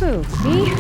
Who, me?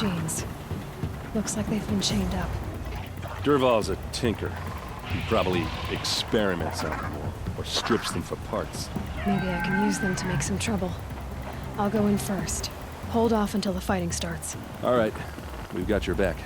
Machines. Looks like they've been chained up. Dervahl's a tinker. He probably experiments on them or strips them for parts. Maybe I can use them to make some trouble. I'll go in first. Hold off until the fighting starts. All right. We've got your back.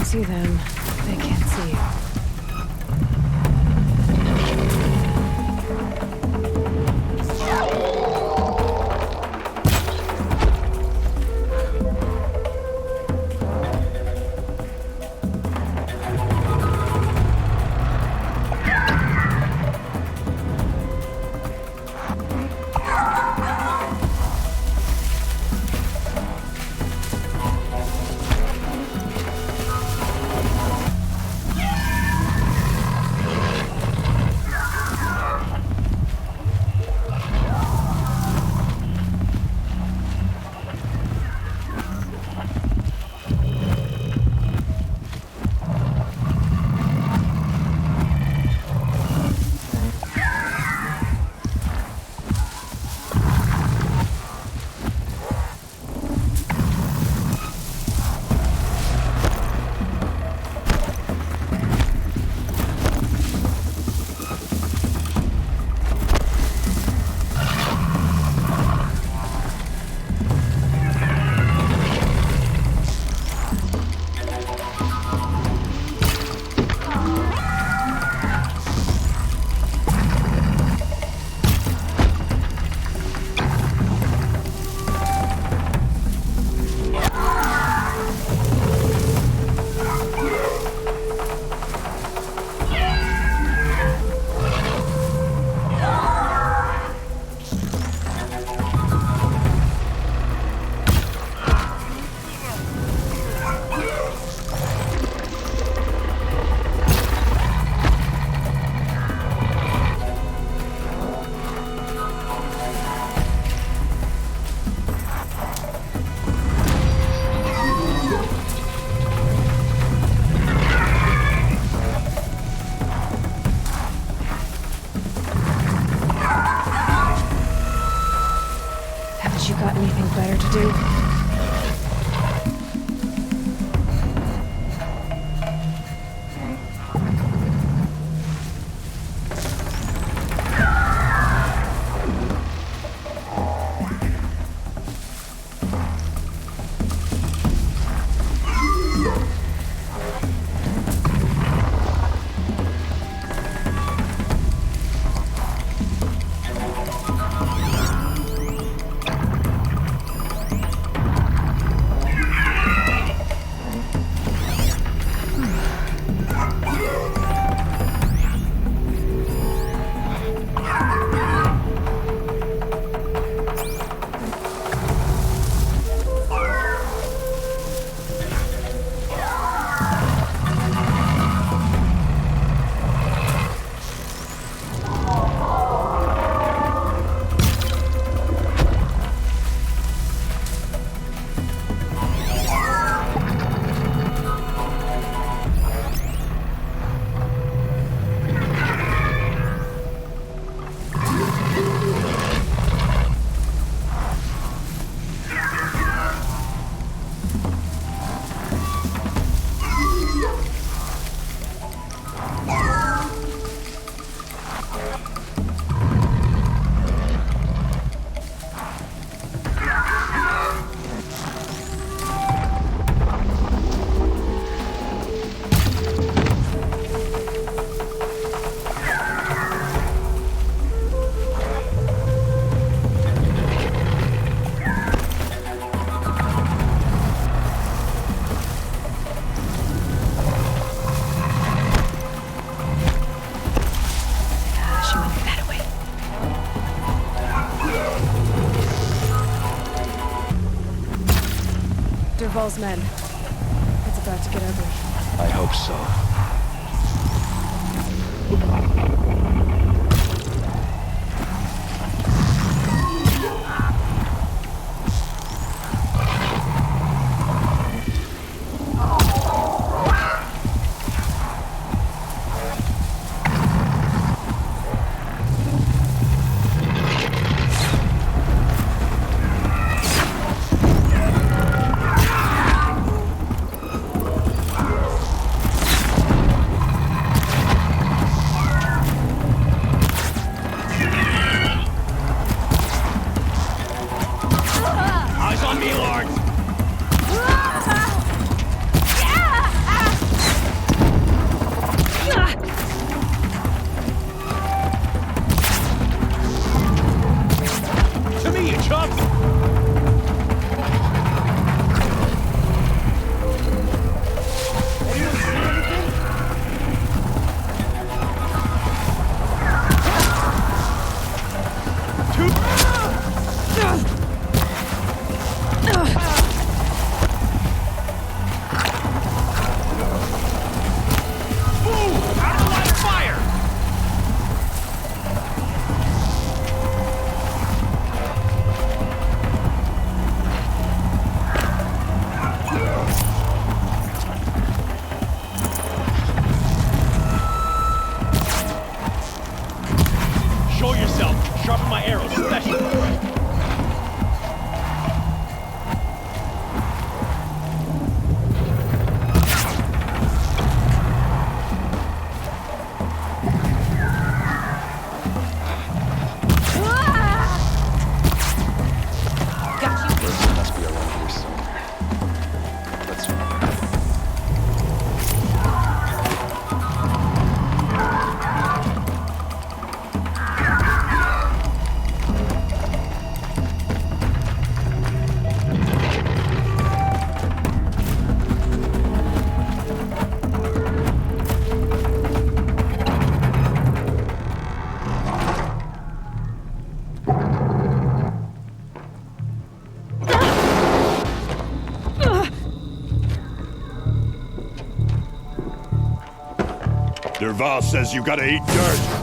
See them, they can't see you. Haven't you got anything better to do? She went that way. Dervahl's men. It's about to get ugly. I hope so. Eyes on me, Lord! To me, you chump! Ugh. Dervahl says you gotta eat dirt.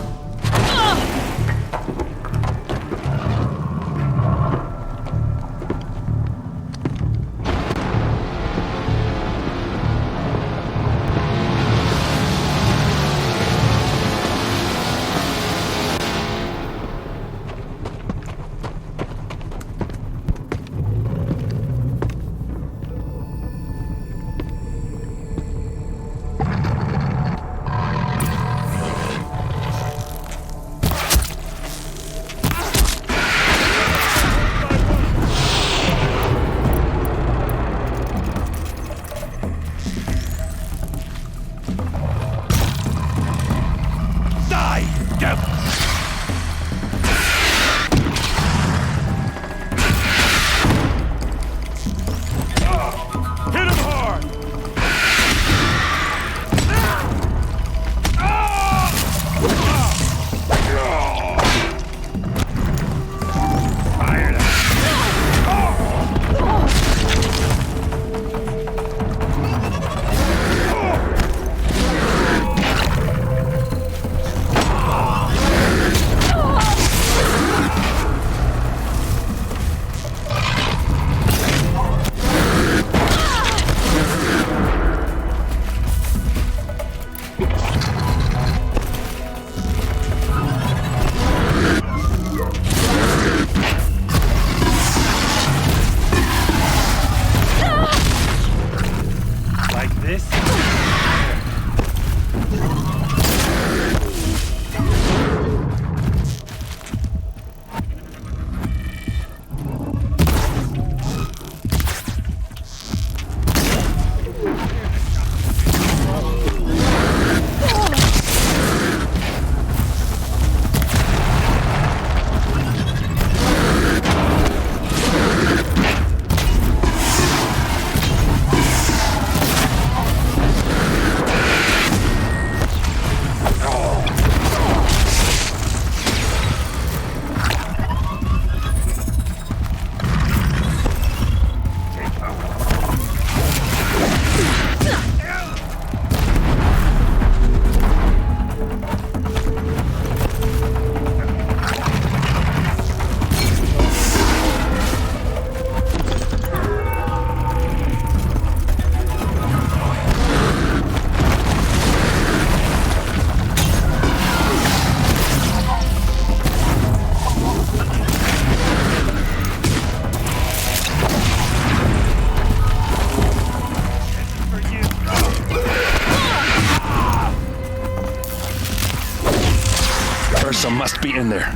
Ursa must be in there.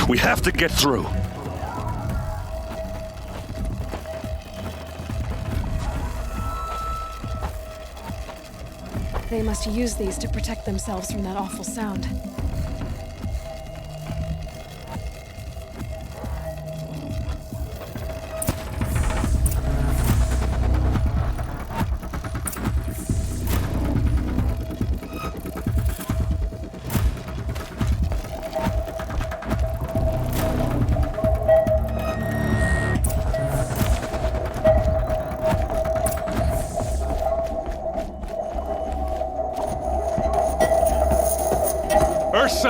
We have to get through. They must use these to protect themselves from that awful sound. Ursa!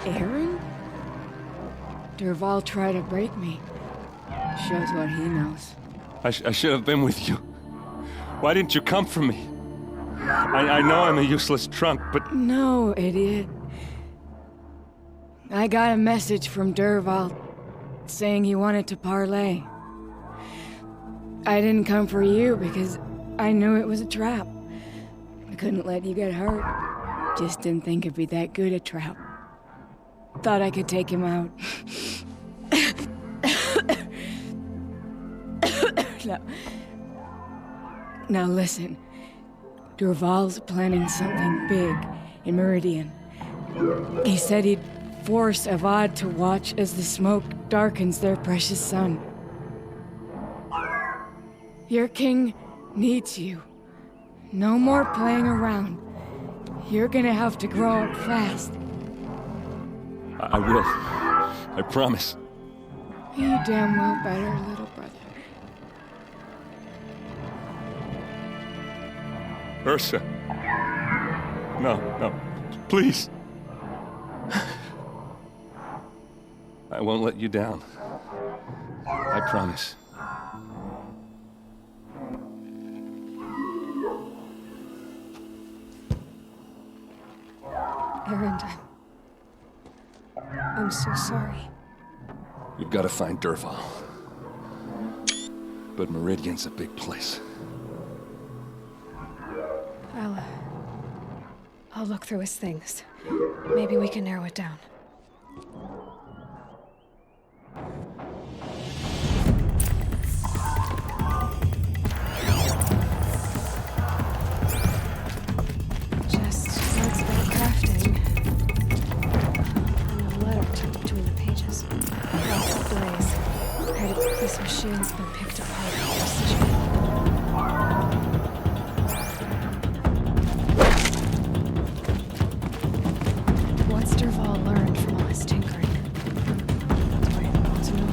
Aaron? Dervahl tried to break me. Shows what he knows. I should have been with you. Why didn't you come for me? I know I'm a useless trunk, but... No, idiot. I got a message from Dervahl saying he wanted to parlay. I didn't come for you because I knew it was a trap. I couldn't let you get hurt. Just didn't think it'd be that good a trap. Thought I could take him out. Now listen. Dervahl's planning something big in Meridian. He said he'd force Avad to watch as the smoke darkens their precious sun. Your king needs you. No more playing around. You're gonna have to grow up fast. I will. I promise. You damn well better, little brother. Ursa. No, no. Please. I won't let you down. I promise. Erend, I'm so sorry. We've got to find Dervahl. But Meridian's a big place. I'll look through his things. Maybe we can narrow it down. Just notes about crafting. And a letter tucked between the pages. Lots of Blaze. Heard this machine's been picked apart with precision. What's Dervahl learned from all his tinkering? Do I want to know?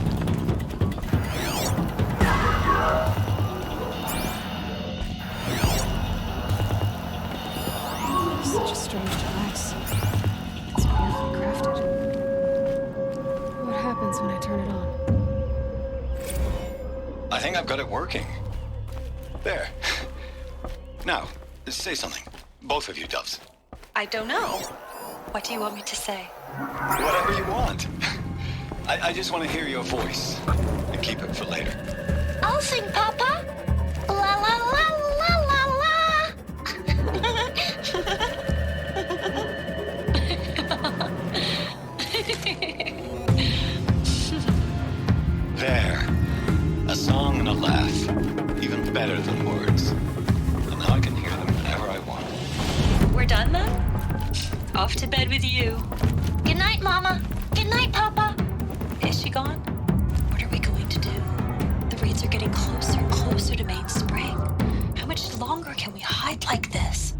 Such a strange device. It's beautifully crafted. What happens when I turn it on? I think I've got it working. There. Now, say something. Both of you, Doves. I don't know. What do you want me to say? Whatever you want. I just want to hear your voice. And keep it for later. I'll sing, Papa. La la la la la la. There. A song and a laugh. Even better than words. And now I can hear them whenever I want. We're done then? Off to bed with you. Good night, Mama. Good night, Papa. Is she gone? What are we going to do? The raids are getting closer and closer to Main Spring. How much longer can we hide like this?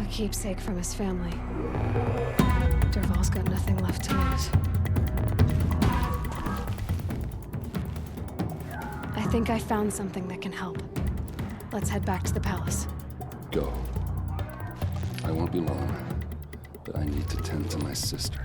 A keepsake from his family. Dervahl's got nothing left to lose. I think I found something that can help. Let's head back to the palace. Go. I won't be long, but I need to tend to my sister.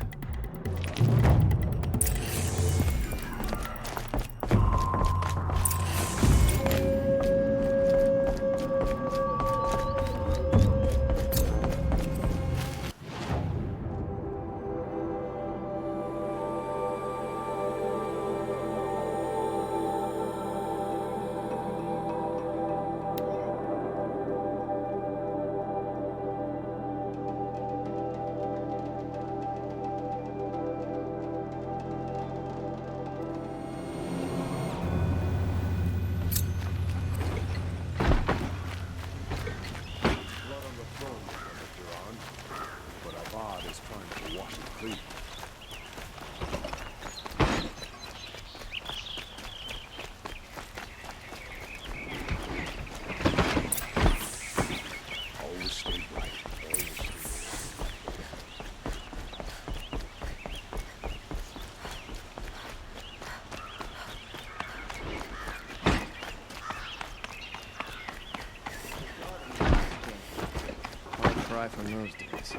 From those days.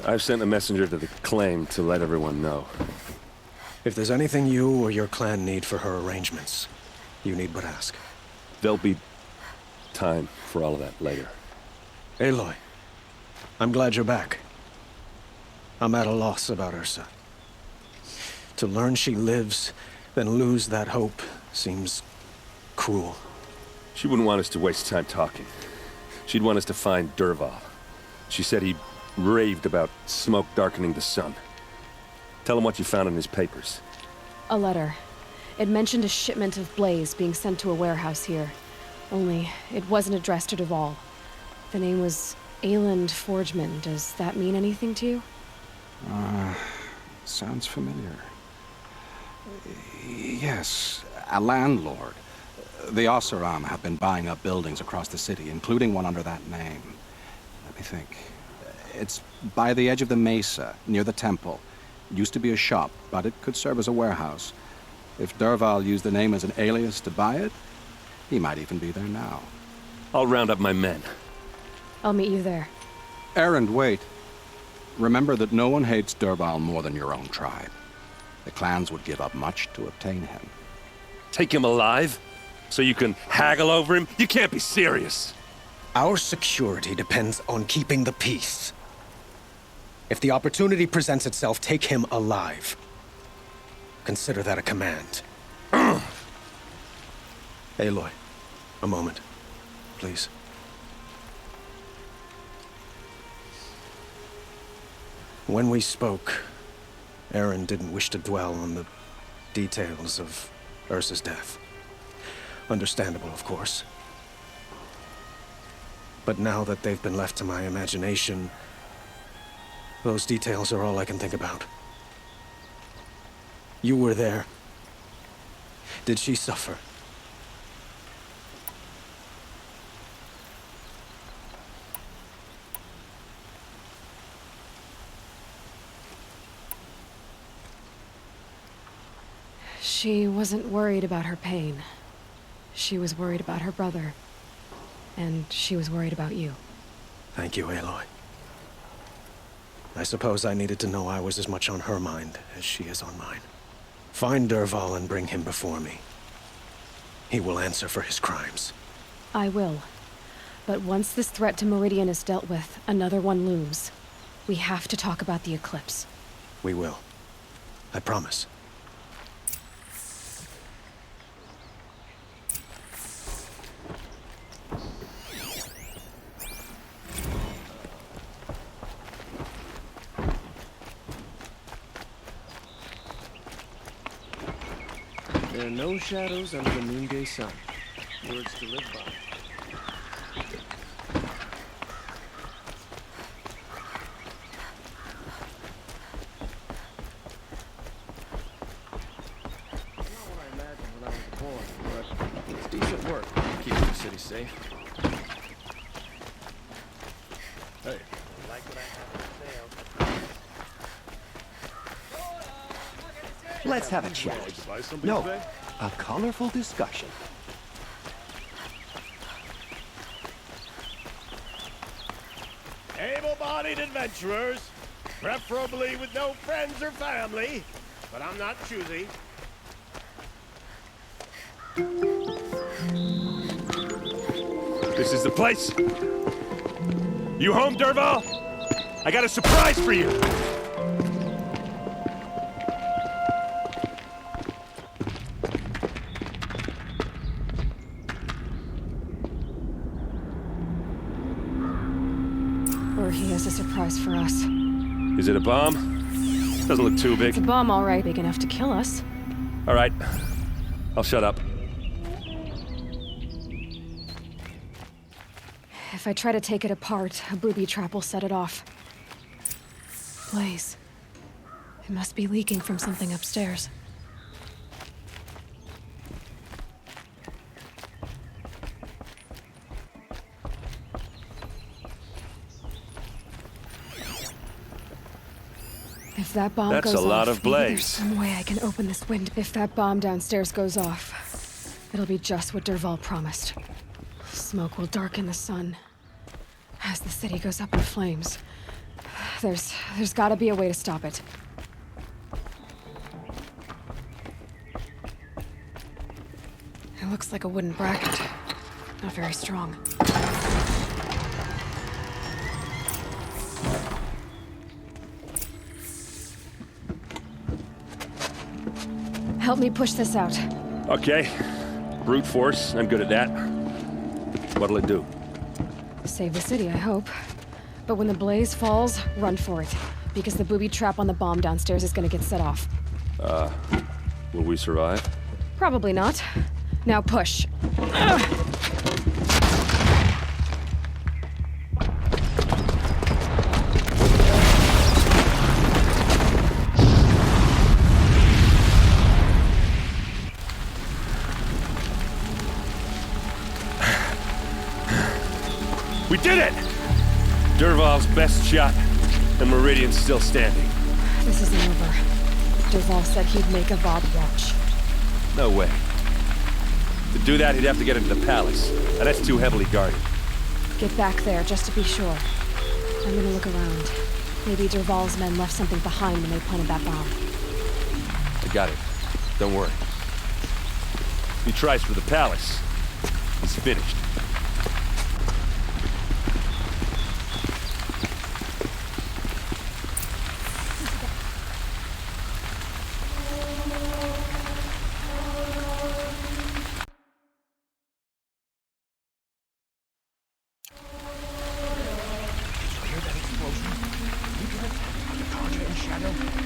I've sent a messenger to the claim to let everyone know. If there's anything you or your clan need for her arrangements, you need but ask. There'll be time for all of that later. Aloy, I'm glad you're back. I'm at a loss about Ursa. To learn she lives, then lose that hope seems cruel. She wouldn't want us to waste time talking. She'd want us to find Dervahl. She said he raved about smoke darkening the sun. Tell him what you found in his papers. A letter. It mentioned a shipment of Blaze being sent to a warehouse here. Only, it wasn't addressed to Dervahl. The name was Ayland Forgeman. Does that mean anything to you? Sounds familiar. Yes, a landlord. The Oseram have been buying up buildings across the city, including one under that name. Let me think. It's by the edge of the mesa, near the temple. It used to be a shop, but it could serve as a warehouse. If Dervahl used the name as an alias to buy it, he might even be there now. I'll round up my men. I'll meet you there. Erend, wait. Remember that no one hates Dervahl more than your own tribe. The clans would give up much to obtain him. Take him alive? So you can haggle over him? You can't be serious. Our security depends on keeping the peace. If the opportunity presents itself, take him alive. Consider that a command. Aloy, a moment, please. When we spoke, Erend didn't wish to dwell on the details of Ursa's death. Understandable, of course. But now that they've been left to my imagination, those details are all I can think about. You were there. Did she suffer? She wasn't worried about her pain. She was worried about her brother. And she was worried about you. Thank you, Aloy. I suppose I needed to know I was as much on her mind as she is on mine. Find Dervahl and bring him before me. He will answer for his crimes. I will. But once this threat to Meridian is dealt with, another one looms. We have to talk about the eclipse. We will. I promise. There are no shadows under the noonday sun. Words to live by. It's not what I imagined when I was a boy, but it's decent work keeping the city safe. Hey, like what I have to say. Let's have a chat. No, a colorful discussion. Able-bodied adventurers, preferably with no friends or family, but I'm not choosy. This is the place. You home, Dervahl? I got a surprise for you. Or he has a surprise for us. Is it a bomb? Doesn't look too big. It's a bomb, all right. Big enough to kill us. All right. I'll shut up. If I try to take it apart, a booby trap will set it off. Blaze. It must be leaking from something upstairs. If that bomb That's goes a lot off, of maybe blaze. there's some way I can open this window. If that bomb downstairs goes off, it'll be just what Dervahl promised. Smoke will darken the sun as the city goes up in flames. There's gotta be a way to stop it. It looks like a wooden bracket. Not very strong. Help me push this out. Okay. Brute force. I'm good at that. What'll it do? Save the city, I hope. But when the blaze falls, run for it. Because the booby trap on the bomb downstairs is gonna get set off. Will we survive? Probably not. Now push. did it! Dervahl's best shot, and Meridian's still standing. This isn't over. Dervahl said he'd make Avad watch. No way. To do that, he'd have to get into the palace, and that's too heavily guarded. Get back there, just to be sure. I'm gonna look around. Maybe Dervahl's men left something behind when they planted that bomb. I got it. Don't worry. If he tries for the palace, he's finished.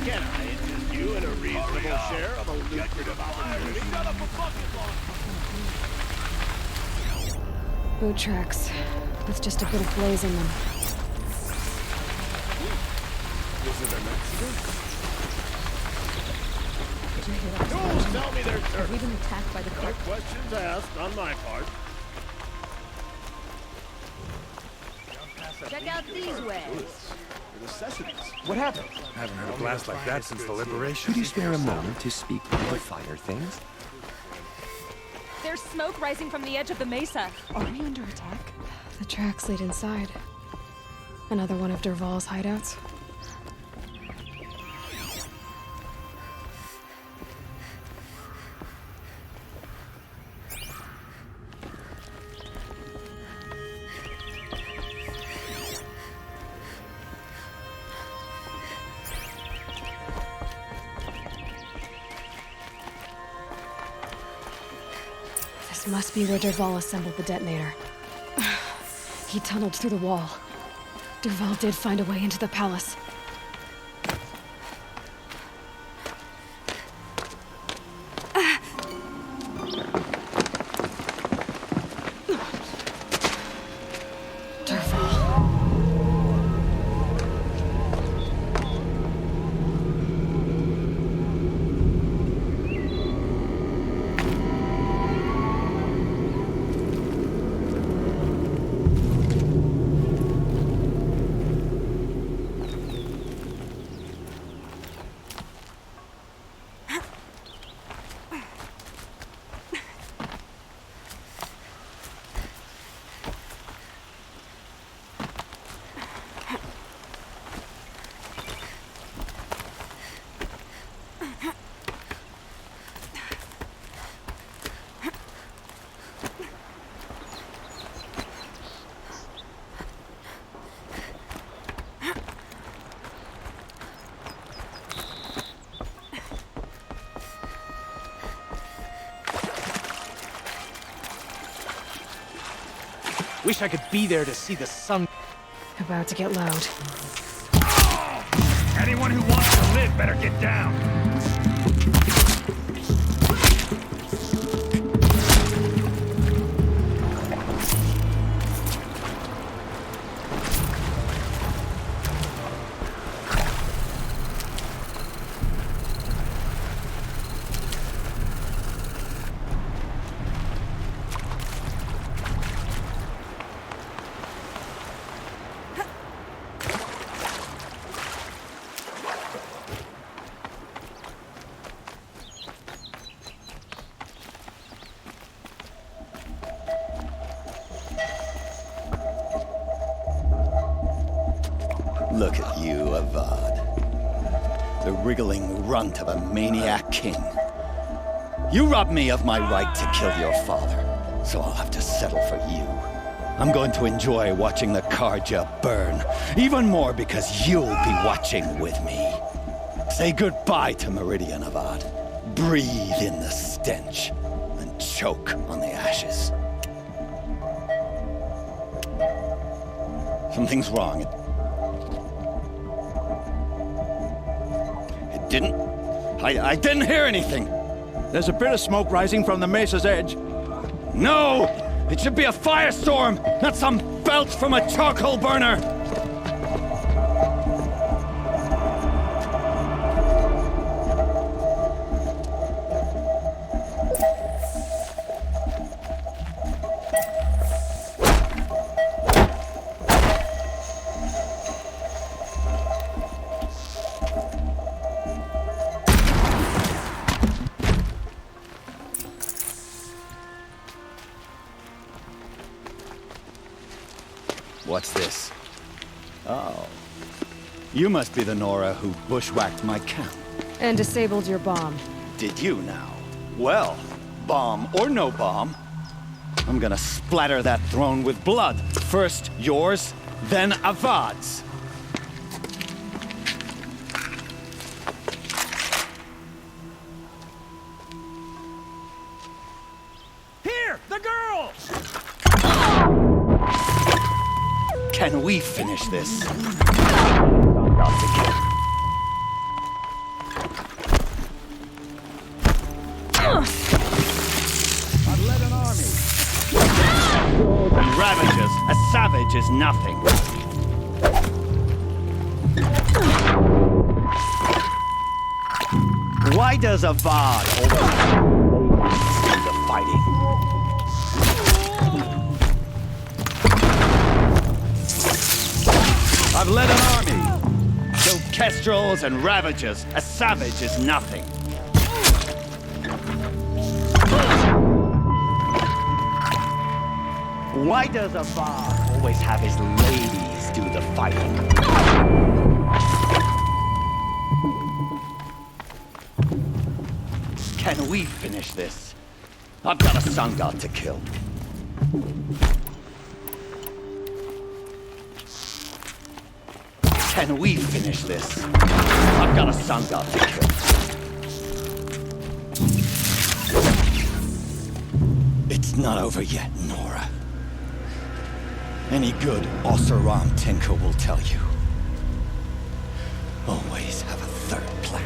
Can I interest you in a reasonable share of a lucrative opportunity? Boot tracks, with just a bit of blaze in them. Was it an accident? Don't tell me they're certain. We've been attacked by the No questions asked on my part. Check out these ways. What happened? Haven't heard a blast like that since the liberation. Could you spare a moment to speak of the finer things? There's smoke rising from the edge of the mesa. Are we under attack? The tracks lead inside. Another one of Dervahl's hideouts. This must be where Dervahl assembled the detonator. He tunneled through the wall. Dervahl did find a way into the palace. Wish I could be there to see the sun. About to get loud. Anyone who wants to live better get down. Look at you, Avad. The wriggling runt of a maniac king. You robbed me of my right to kill your father, so I'll have to settle for you. I'm going to enjoy watching the Carja burn, even more because you'll be watching with me. Say goodbye to Meridian, Avad. Breathe in the stench, and choke on the ashes. Something's wrong. I didn't hear anything. There's a bit of smoke rising from the mesa's edge. No! It should be a firestorm, not some belch from a charcoal burner! What's this? Oh. You must be the Nora who bushwhacked my camp. And disabled your bomb. Did you now? Well, bomb or no bomb, I'm gonna splatter that throne with blood. First yours, then Avad's. Here, the girl! Can we finish this? I've led an army. And ravages, a savage is nothing. Why does Avad always see the fighting? I've led an army. Killed kestrels and ravagers. A savage is nothing. Why does Avad always have his ladies do the fighting? Can we finish this? I've got a sun god to kill. Can we finish this? I've got a sun god to kill. It's not over yet, Nora. Any good Oseram Tinker will tell you. Always have a third plan.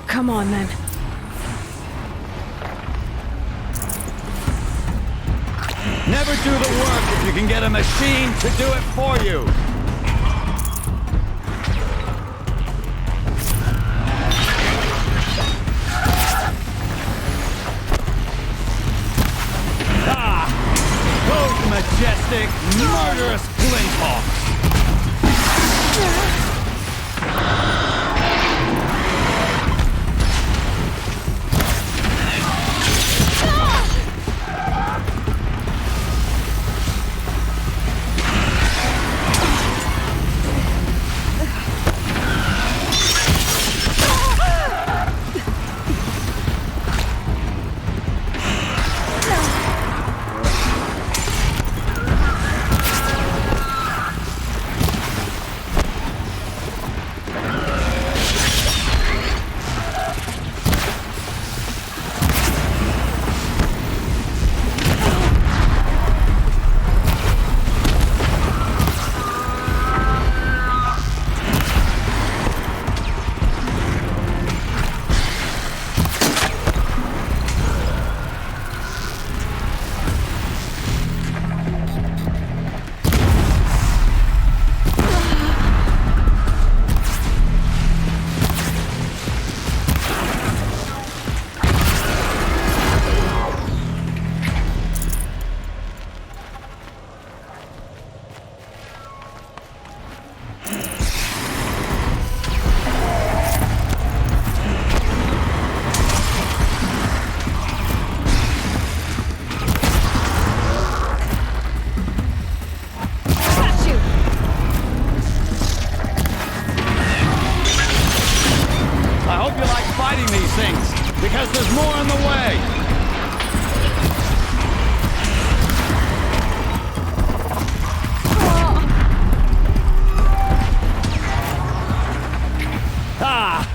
Come on, then. Never do the work if you can get a machine to do it for you. Ah! Those majestic, murderous flinthawks! Because there's more on the way! Ah!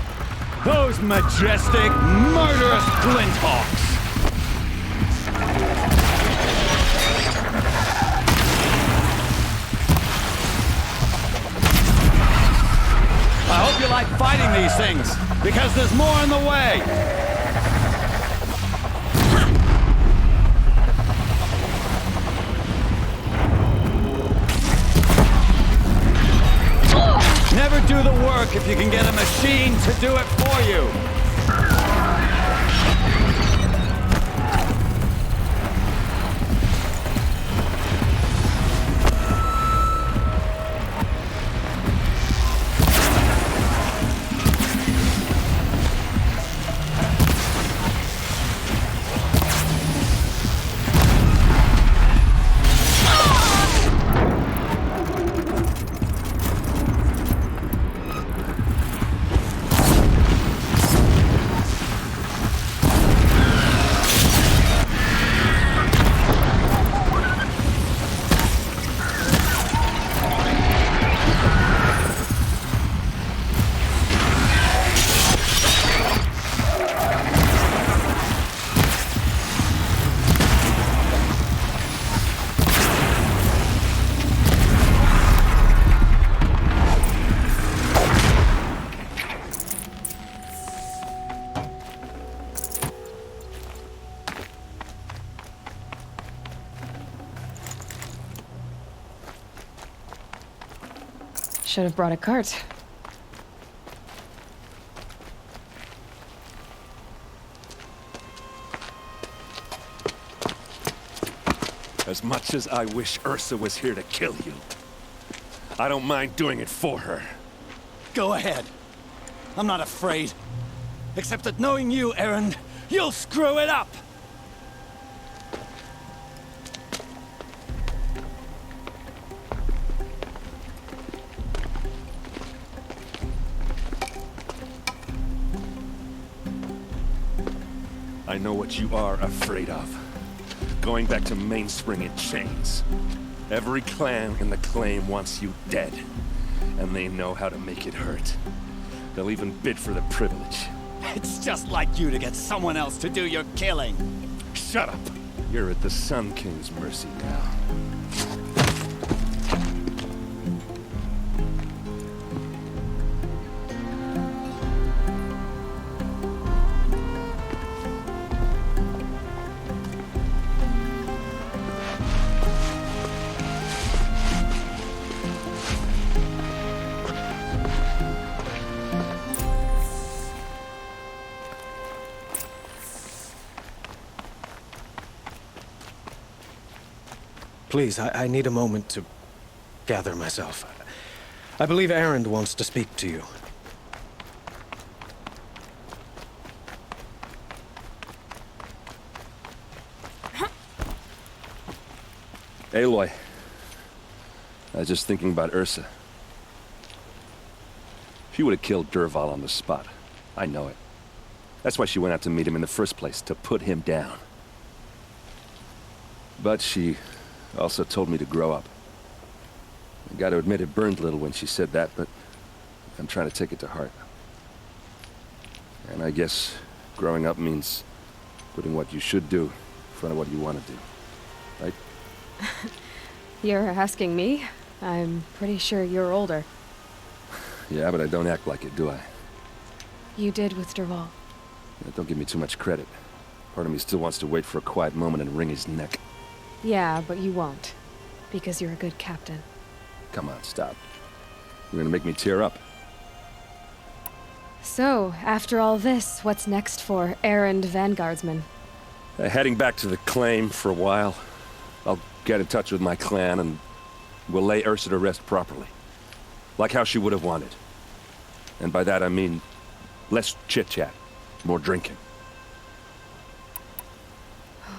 Those majestic, murderous flinthawks! I hope you like fighting these things, because there's more on the way! Never do the work if you can get a machine to do it for you. Should have brought a cart. As much as I wish Ursa was here to kill you, I don't mind doing it for her. Go ahead. I'm not afraid. Except that knowing you, Erend, you'll screw it up! I know what you are afraid of. Going back to Mainspring in chains. Every clan in the claim wants you dead. And they know how to make it hurt. They'll even bid for the privilege. It's just like you to get someone else to do your killing. Shut up! You're at the Sun King's mercy now. Please, I need a moment to gather myself. I believe Erend wants to speak to you. Aloy, I was just thinking about Ursa. She would have killed Dervahl on the spot. I know it. That's why she went out to meet him in the first place, to put him down. But she also told me to grow up. I gotta admit it burned a little when she said that, but I'm trying to take it to heart. And I guess growing up means putting what you should do in front of what you want to do. Right? You're asking me? I'm pretty sure you're older. Yeah, but I don't act like it, do I? You did with Dervahl. Yeah, don't give me too much credit. Part of me still wants to wait for a quiet moment and wring his neck. Yeah, but you won't. Because you're a good captain. Come on, stop. You're gonna make me tear up. So, after all this, what's next for Erend Vanguardsman? Heading back to the claim for a while. I'll get in touch with my clan and we'll lay Ursa to rest properly. Like how she would have wanted. And by that I mean less chit-chat, more drinking.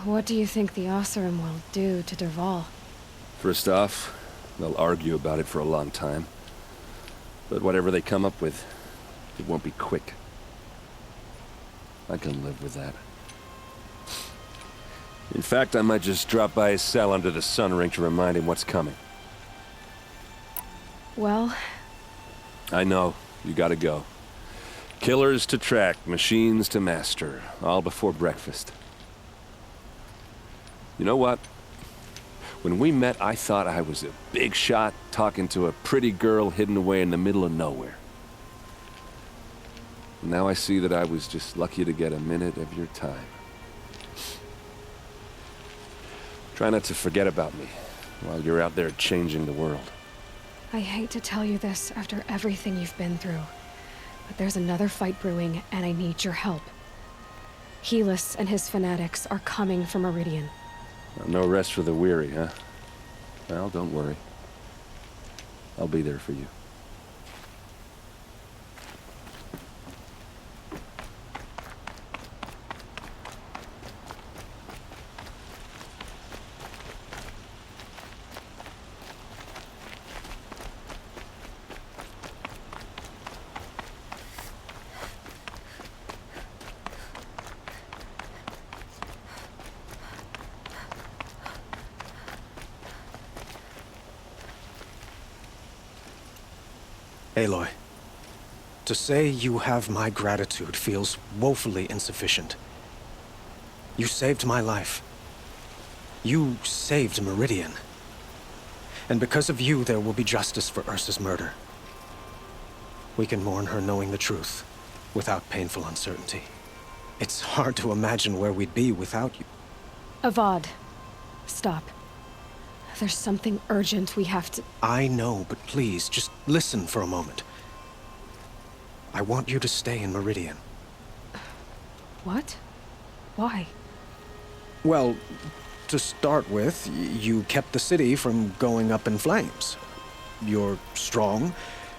What do you think the Oseram will do to Dervahl? First off, they'll argue about it for a long time. But whatever they come up with, it won't be quick. I can live with that. In fact, I might just drop by his cell under the sun ring to remind him what's coming. Well... I know. You gotta go. Killers to track, machines to master. All before breakfast. You know what? When we met, I thought I was a big shot talking to a pretty girl hidden away in the middle of nowhere. Now I see that I was just lucky to get a minute of your time. Try not to forget about me while you're out there changing the world. I hate to tell you this after everything you've been through, but there's another fight brewing and I need your help. Helis and his fanatics are coming for Meridian. No rest for the weary, huh? Well, don't worry. I'll be there for you. Aloy, to say you have my gratitude feels woefully insufficient. You saved my life. You saved Meridian. And because of you, there will be justice for Ursa's murder. We can mourn her knowing the truth, without painful uncertainty. It's hard to imagine where we'd be without you. Avad, stop. There's something urgent we have to... I know, but please, just listen for a moment. I want you to stay in Meridian. What? Why? Well, to start with, you kept the city from going up in flames. You're strong,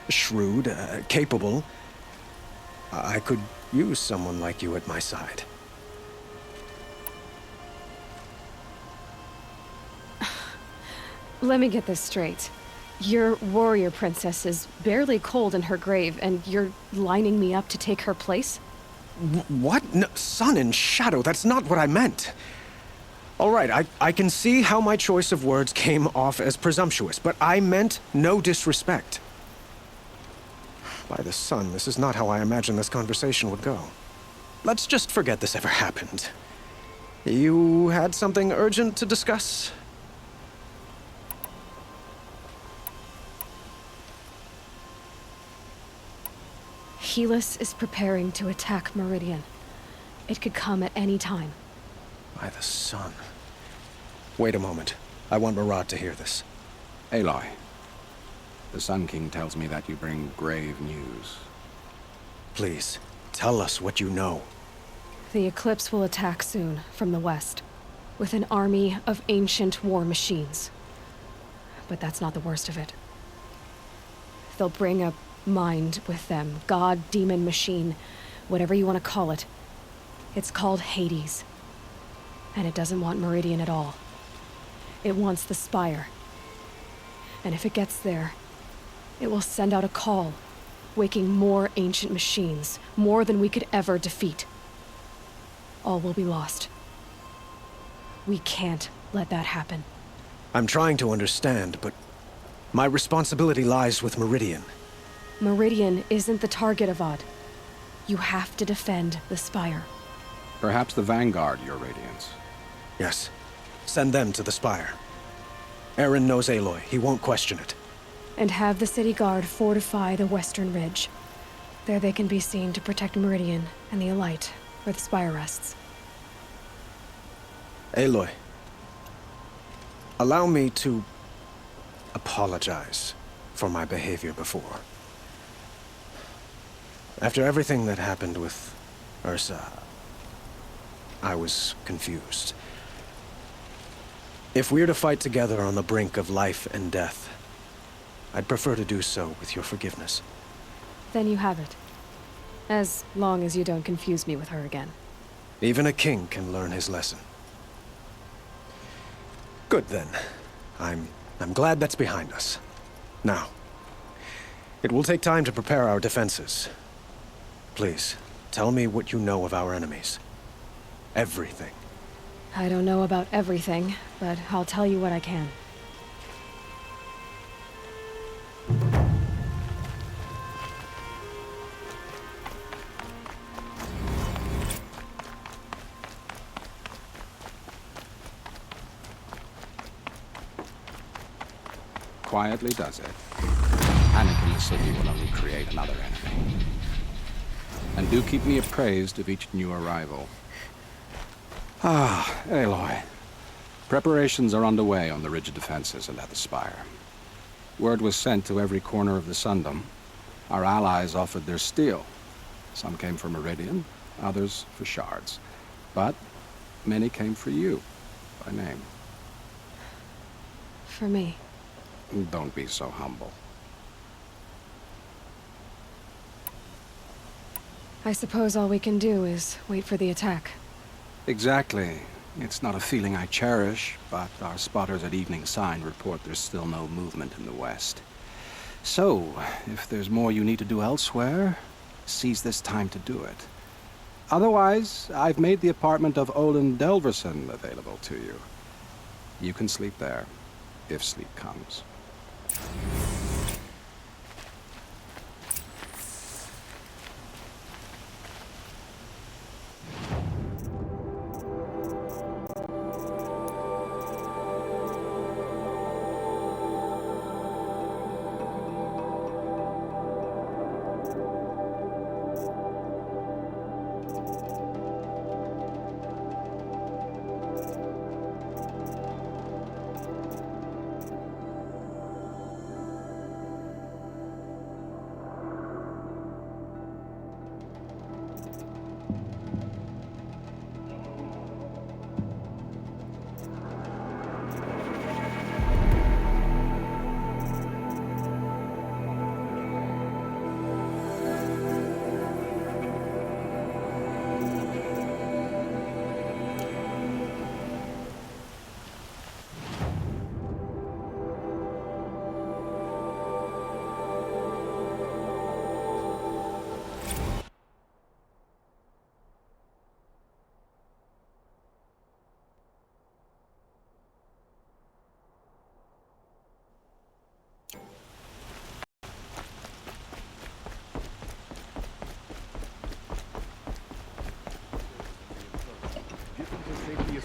shrewd, capable. I could use someone like you at my side. Let me get this straight. Your warrior princess is barely cold in her grave, and you're lining me up to take her place? What? No, sun and shadow, that's not what I meant. All right, I can see how my choice of words came off as presumptuous, but I meant no disrespect. By the sun, this is not how I imagined this conversation would go. Let's just forget this ever happened. You had something urgent to discuss? Helis is preparing to attack Meridian. It could come at any time. By the sun. Wait a moment. I want Murad to hear this. Aloy, the Sun King tells me that you bring grave news. Please, tell us what you know. The Eclipse will attack soon, from the west, with an army of ancient war machines. But that's not the worst of it. They'll bring a mind with them, god, demon, machine, whatever you want to call it. It's called Hades. And it doesn't want Meridian at all. It wants the Spire. And if it gets there, it will send out a call, waking more ancient machines, more than we could ever defeat. All will be lost. We can't let that happen. I'm trying to understand, but my responsibility lies with Meridian. Meridian isn't the target, Avad. You have to defend the Spire. Perhaps the Vanguard, Your Radiance. Yes. Send them to the Spire. Eren knows Aloy. He won't question it. And have the City Guard fortify the Western Ridge. There they can be seen to protect Meridian and the Elite, where the Spire rests. Aloy, allow me to apologize for my behavior before. After everything that happened with Ursa, I was confused. If we're to fight together on the brink of life and death, I'd prefer to do so with your forgiveness. Then you have it. As long as you don't confuse me with her again. Even a king can learn his lesson. Good then. I'm glad that's behind us. Now, it will take time to prepare our defenses. Please, tell me what you know of our enemies. Everything. I don't know about everything, but I'll tell you what I can. Quietly does it. Panic in the city will only create another enemy. And do keep me appraised of each new arrival. Ah, Aloy. Preparations are underway on the ridge defenses and at the Spire. Word was sent to every corner of the Sundom. Our allies offered their steel. Some came for Meridian, others for shards. But many came for you, by name. For me. Don't be so humble. I suppose all we can do is wait for the attack. Exactly. It's not a feeling I cherish, but our spotters at Evening Sign report there's still no movement in the west. So, if there's more you need to do elsewhere, seize this time to do it. Otherwise, I've made the apartment of Olin Delverson available to you. You can sleep there, if sleep comes.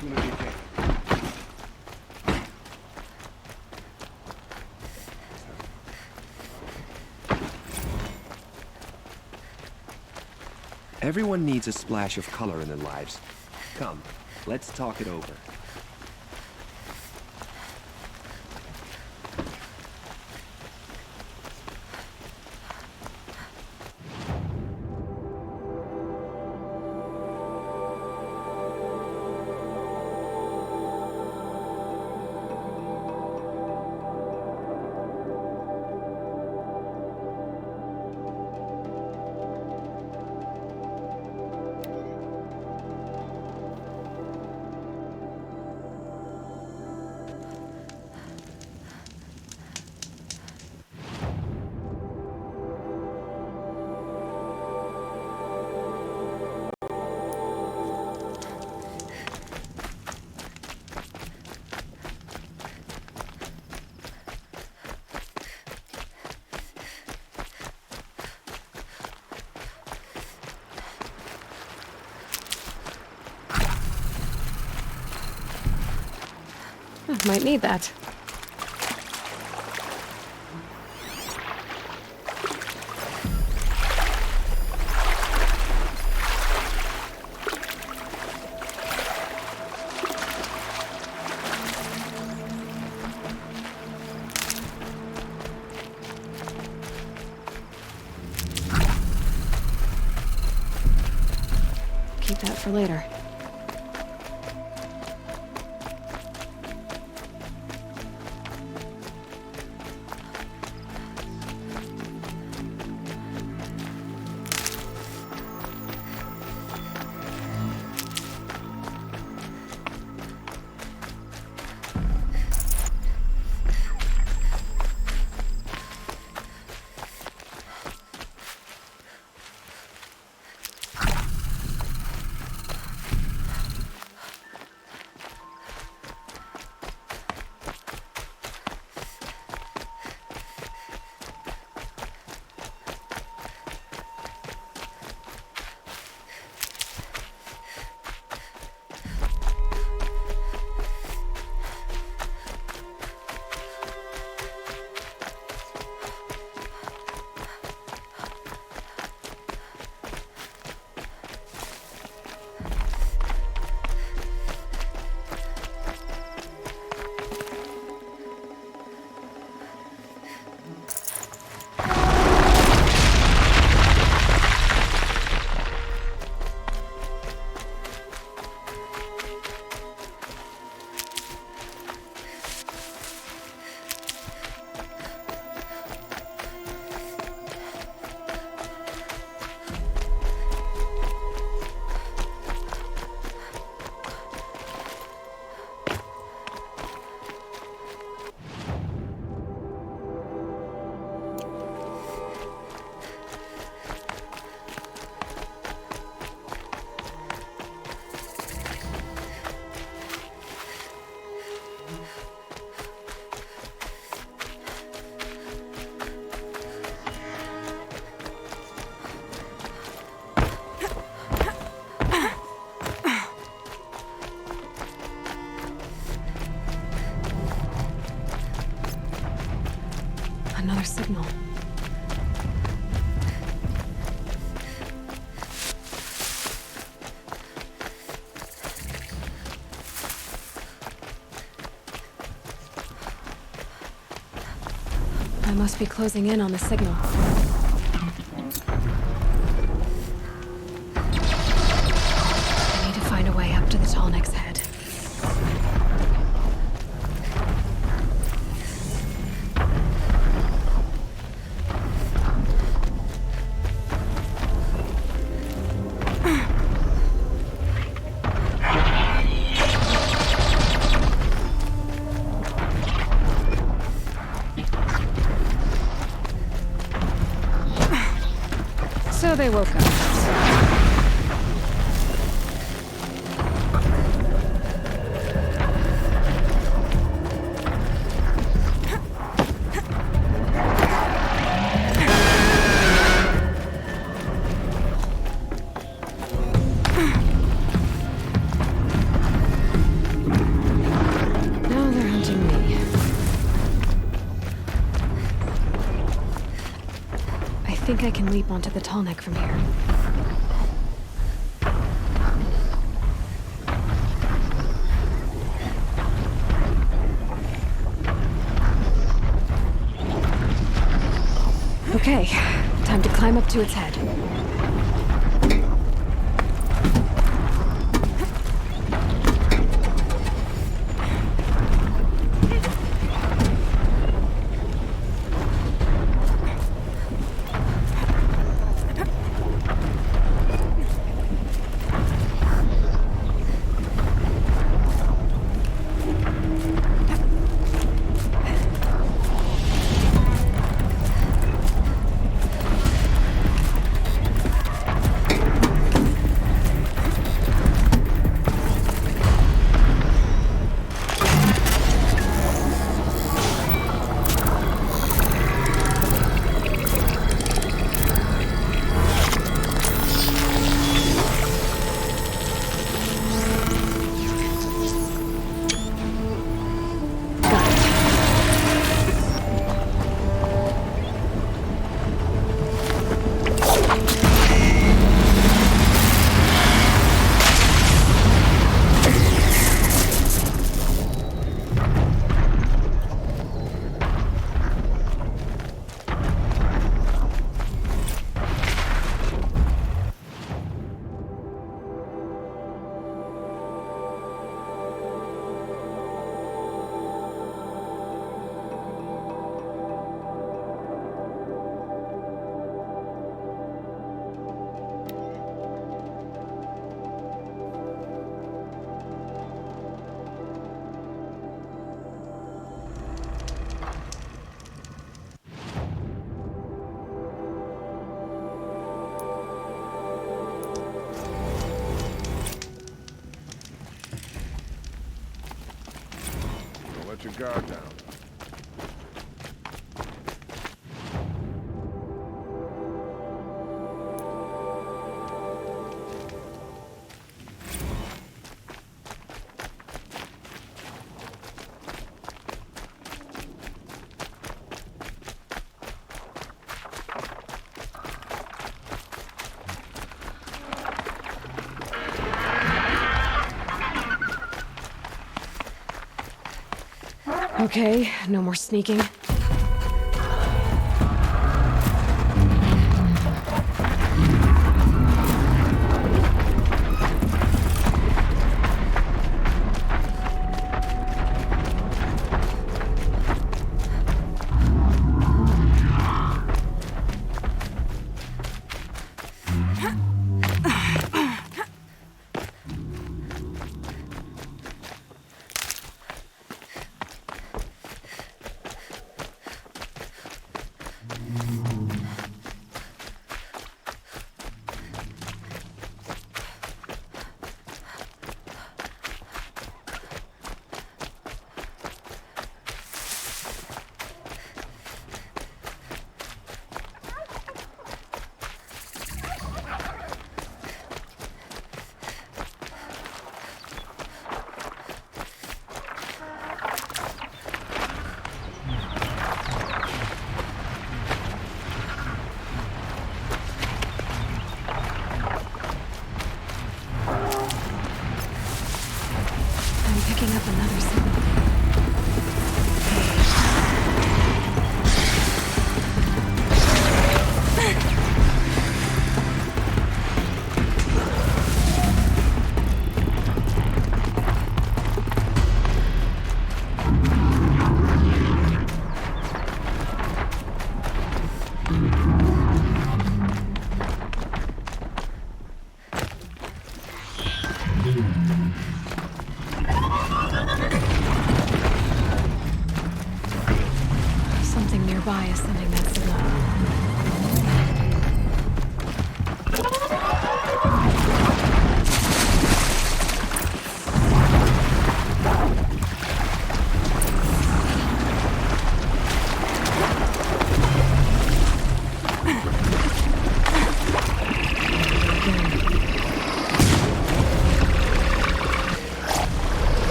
soon as you can. Everyone needs a splash of color in their lives. Come, let's talk it over. Might need that. Keep that for later. Another signal. I must be closing in on the signal. I need to find a way up to the Tallneck's head. So they woke up. I can leap onto the tall neck from here. Okay, time to climb up to its head. Let your guard down. Okay, no more sneaking.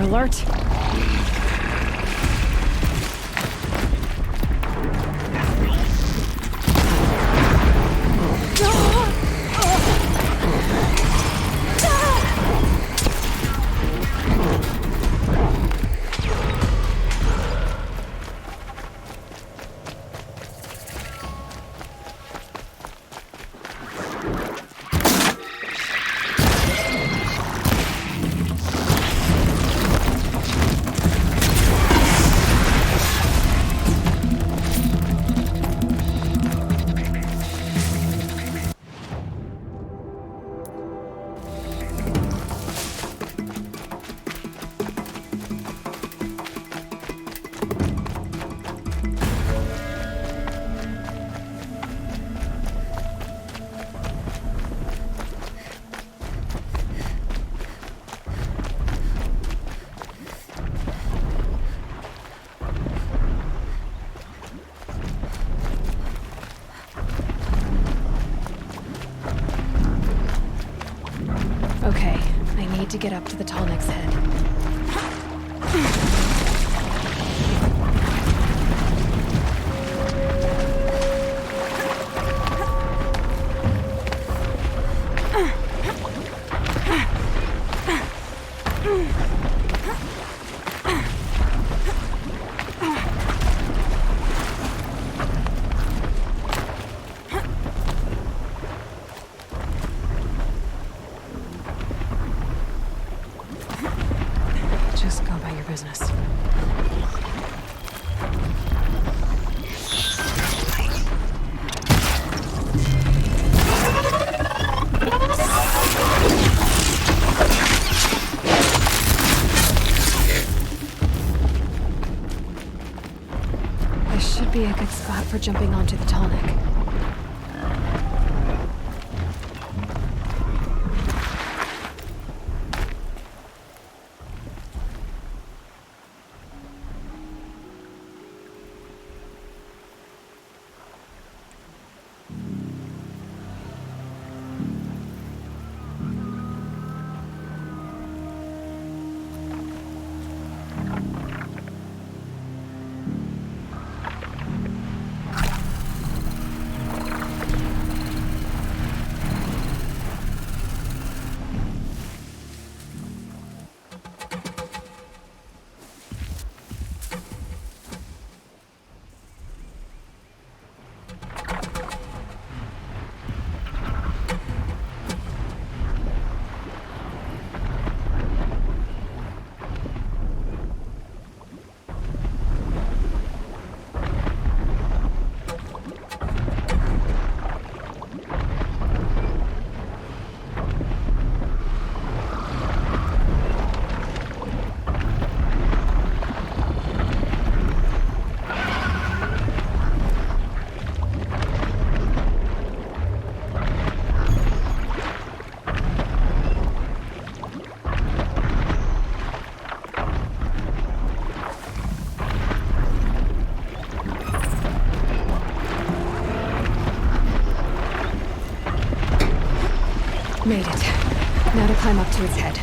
alert. Okay, I need to get up to the Tallneck's head. Just go about your business. This should be a good spot for jumping onto the Tallneck. Made it. Now to climb up to its head.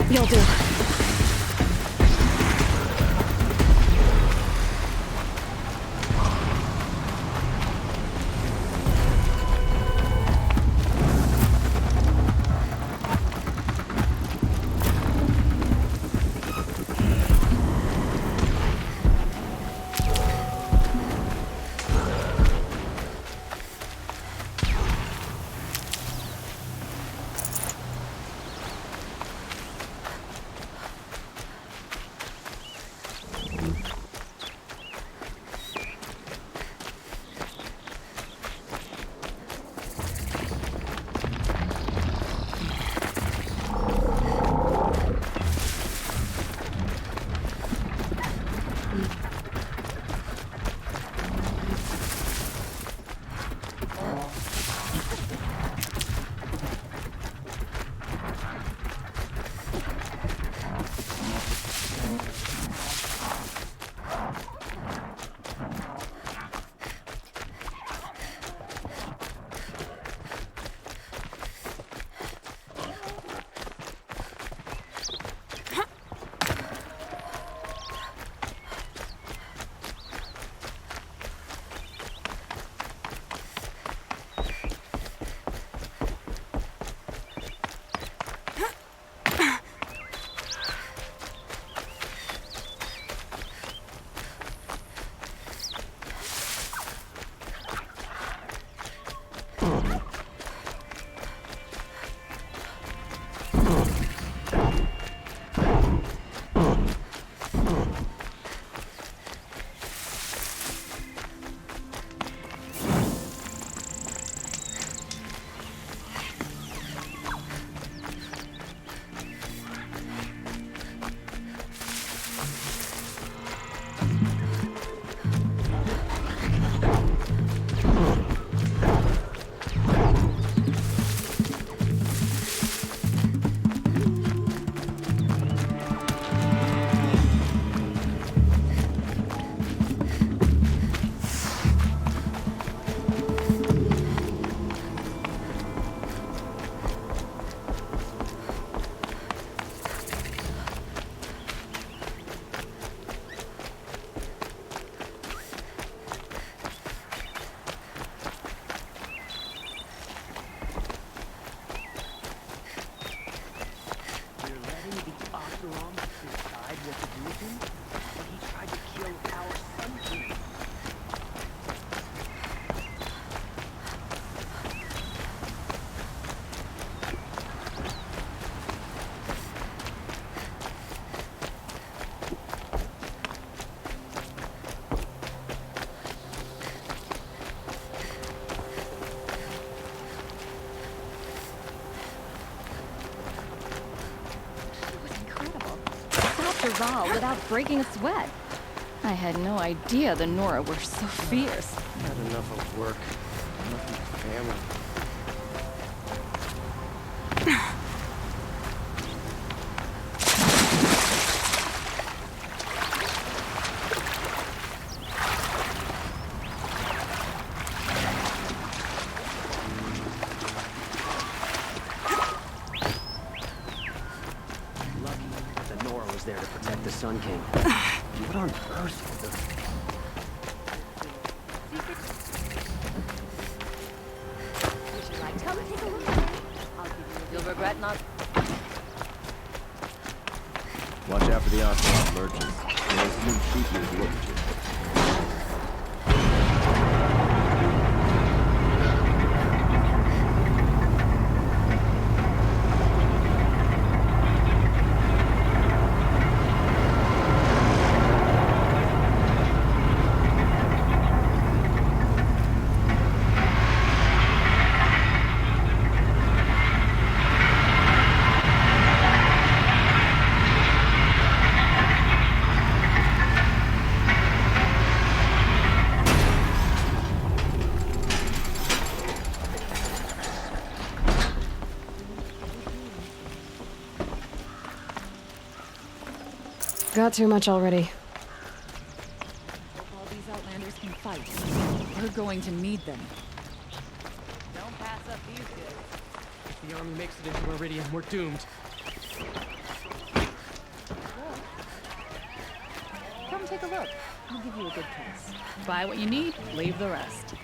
You'll do. Ral without breaking a sweat. I had no idea the Nora were so fierce. Had enough of work, enough of family. Sun King. What on earth was Would you like to come take a look at it? I'll give you. You'll regret not. Watch out for the Ocelot merchants. They'll soon shoot you if you look at you. got too much already. Hope all these Outlanders can fight. We're going to need them. Don't pass up these goods. If the army makes it into Meridian, we're doomed. Come take a look. I'll give you a good price. Buy what you need, leave the rest.